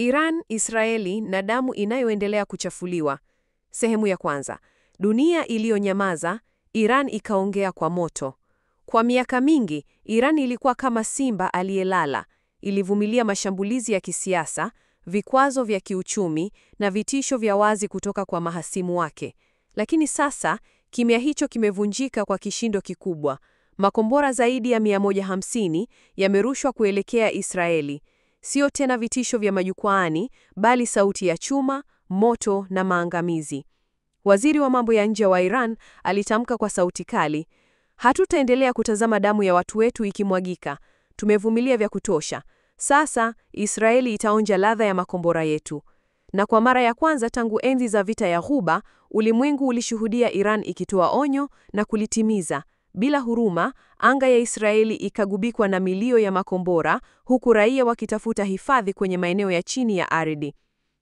Iran, Israeli na damu inayoendelea kuchafuliwa. Sehemu ya kwanza. Dunia iliyonyamaza, Iran ikaongea kwa moto. Kwa miaka mingi, Iran ilikuwa kama simba aliyelala. Ilivumilia mashambulizi ya kisiasa, vikwazo vya kiuchumi na vitisho vya wazi kutoka kwa mahasimu wake. Lakini sasa, kimya hicho kimevunjika kwa kishindo kikubwa. Makombora zaidi ya 150 yamerushwa kuelekea Israeli. Sio tena vitisho vya majukwaani, bali sauti ya chuma, moto na maangamizi. Waziri wa mambo ya nje wa Iran alitamka kwa sauti kali, hatutaendelea kutazama damu ya watu wetu ikimwagika. Tumevumilia vya kutosha. Sasa Israeli itaonja ladha ya makombora yetu. Na kwa mara ya kwanza tangu enzi za vita ya Ghuba, ulimwengu ulishuhudia Iran ikitoa onyo na kulitimiza. Bila huruma, anga ya Israeli ikagubikwa na milio ya makombora, huku raia wakitafuta hifadhi kwenye maeneo ya chini ya ardhi.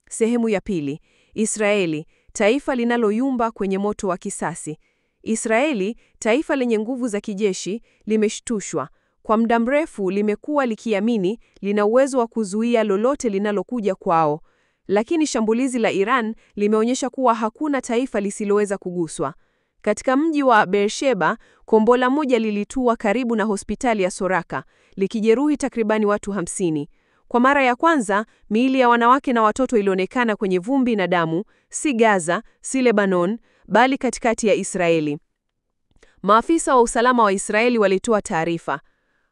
Sehemu ya pili. Israeli, taifa linaloyumba kwenye moto wa kisasi. Israeli, taifa lenye nguvu za kijeshi, limeshtushwa. Kwa muda mrefu limekuwa likiamini lina uwezo wa kuzuia lolote linalokuja kwao. Lakini shambulizi la Iran limeonyesha kuwa hakuna taifa lisiloweza kuguswa. Katika mji wa Beersheba, kombora moja lilitua karibu na hospitali ya Soraka, likijeruhi takribani watu 50. Kwa mara ya kwanza, miili ya wanawake na watoto ilionekana kwenye vumbi na damu, si Gaza, si Lebanon, bali katikati ya Israeli. Maafisa wa usalama wa Israeli walitoa taarifa.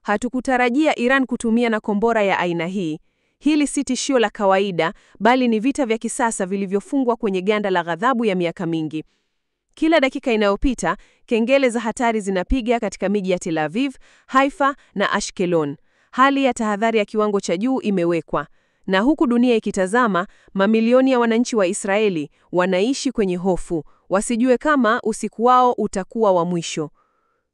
Hatukutarajia Iran kutumia na kombora ya aina hii. Hili si tishio la kawaida, bali ni vita vya kisasa vilivyofungwa kwenye ganda la ghadhabu ya miaka mingi. Kila dakika inayopita, kengele za hatari zinapiga katika miji ya Tel Aviv, Haifa na Ashkelon. Hali ya tahadhari ya kiwango cha juu imewekwa. Na huku dunia ikitazama, mamilioni ya wananchi wa Israeli wanaishi kwenye hofu, wasijue kama usiku wao utakuwa wa mwisho.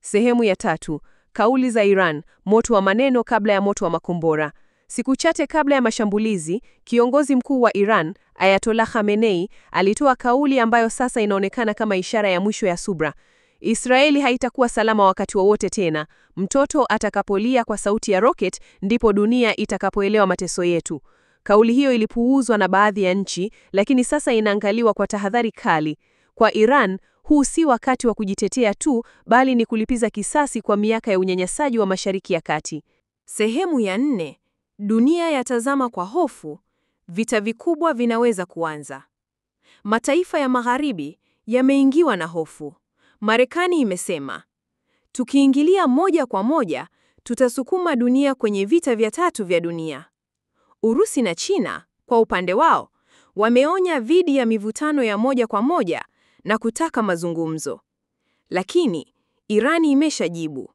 Sehemu ya tatu. Kauli za Iran, moto wa maneno kabla ya moto wa makombora. Siku chache kabla ya mashambulizi, kiongozi mkuu wa Iran, Ayatollah Khamenei, alitoa kauli ambayo sasa inaonekana kama ishara ya mwisho ya subra. Israeli haitakuwa salama wakati wowote tena. Mtoto atakapolia kwa sauti ya rocket, ndipo dunia itakapoelewa mateso yetu. Kauli hiyo ilipuuzwa na baadhi ya nchi, lakini sasa inaangaliwa kwa tahadhari kali. Kwa Iran, huu si wakati wa kujitetea tu, bali ni kulipiza kisasi kwa miaka ya unyanyasaji wa Mashariki ya Kati. Sehemu ya 4. Dunia yatazama kwa hofu. Vita vikubwa vinaweza kuanza. Mataifa ya Magharibi yameingiwa na hofu. Marekani imesema, tukiingilia moja kwa moja, tutasukuma dunia kwenye vita vya 3 vya dunia. Urusi na China, kwa upande wao, wameonya dhidi ya mivutano ya moja kwa moja na kutaka mazungumzo. Lakini, Irani imeshajibu.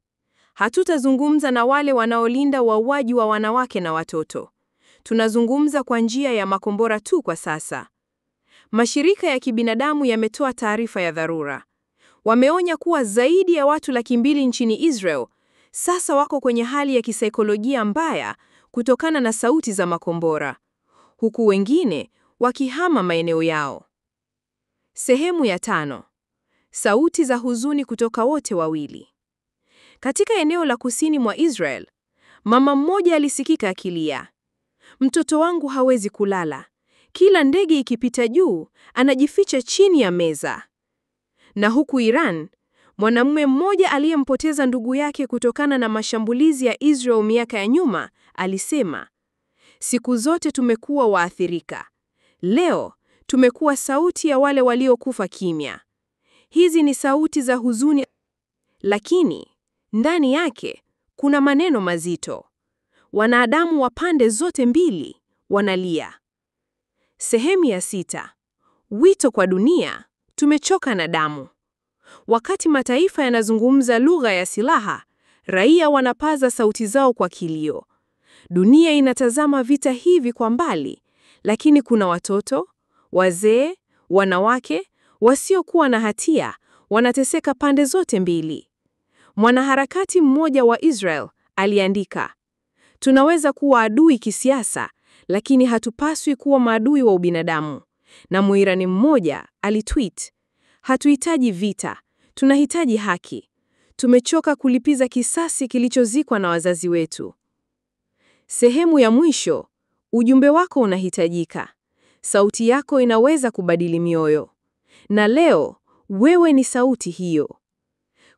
Hatutazungumza na wale wanaolinda wauaji wa wanawake na watoto. Tunazungumza kwa njia ya makombora tu kwa sasa. Mashirika ya kibinadamu yametoa taarifa ya dharura. Wameonya kuwa zaidi ya watu 200,000 nchini Israel sasa wako kwenye hali ya kisaikolojia mbaya kutokana na sauti za makombora, huku wengine wakihama maeneo yao. Sehemu ya 5. Sauti za huzuni kutoka wote wawili. Katika eneo la kusini mwa Israel, mama mmoja alisikika akilia, mtoto wangu hawezi kulala. Kila ndege ikipita juu, anajificha chini ya meza. Na huku Iran, mwanamume mmoja aliyempoteza ndugu yake kutokana na mashambulizi ya Israel miaka ya nyuma, alisema, siku zote tumekuwa waathirika. Leo, tumekuwa sauti ya wale waliokufa kimya. Hizi ni sauti za huzuni, lakini ndani yake kuna maneno mazito. Wanadamu wa pande zote mbili wanalia. Sehemu ya 6. Wito kwa dunia, tumechoka na damu. Wakati mataifa yanazungumza lugha ya silaha, raia wanapaza sauti zao kwa kilio. Dunia inatazama vita hivi kwa mbali, lakini kuna watoto, wazee, wanawake, wasiokuwa na hatia, wanateseka pande zote mbili. Mwanaharakati mmoja wa Israel aliandika, tunaweza kuwa adui kisiasa, lakini hatupaswi kuwa maadui wa ubinadamu. Na Muirani mmoja alitweet, hatuhitaji vita, tunahitaji haki. Tumechoka kulipiza kisasi kilichozikwa na wazazi wetu. Sehemu ya mwisho, Ujumbe wako unahitajika. Sauti yako inaweza kubadili mioyo. Na leo, wewe ni sauti hiyo.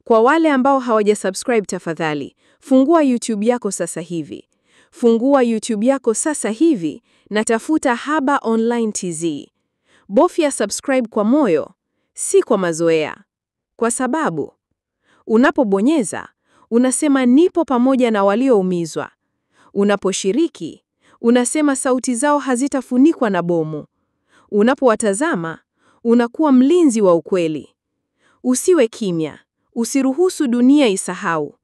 Kwa wale ambao hawajasubscribe, tafadhali, fungua YouTube yako sasa hivi. Fungua YouTube yako sasa hivi na tafuta Haba Online TZ. Bofya subscribe kwa moyo, si kwa mazoea. Kwa sababu, unapobonyeza, unasema nipo pamoja na walioumizwa. Unaposhiriki, unasema sauti zao hazitafunikwa na bomu. Unapowatazama, unakuwa mlinzi wa ukweli. Usiwe kimya. Usiruhusu dunia isahau.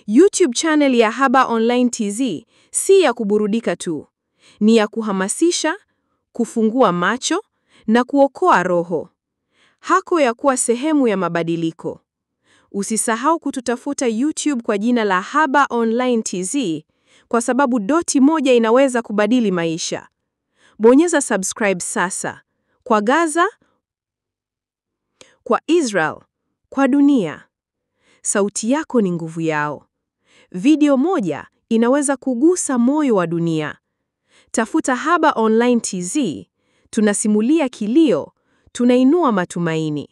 YouTube channel ya Haba Online TZ si ya kuburudika tu. Ni ya kuhamasisha, kufungua macho na kuokoa roho. Hako ya kuwa sehemu ya mabadiliko. Usisahau kututafuta YouTube kwa jina la Haba Online TZ, kwa sababu doti moja inaweza kubadili maisha. Bonyeza subscribe sasa. Kwa Gaza, kwa Israel, kwa dunia. Sauti yako ni nguvu yao. Video moja inaweza kugusa moyo wa dunia. Tafuta Haba Online TZ, tunasimulia kilio, tunainua matumaini.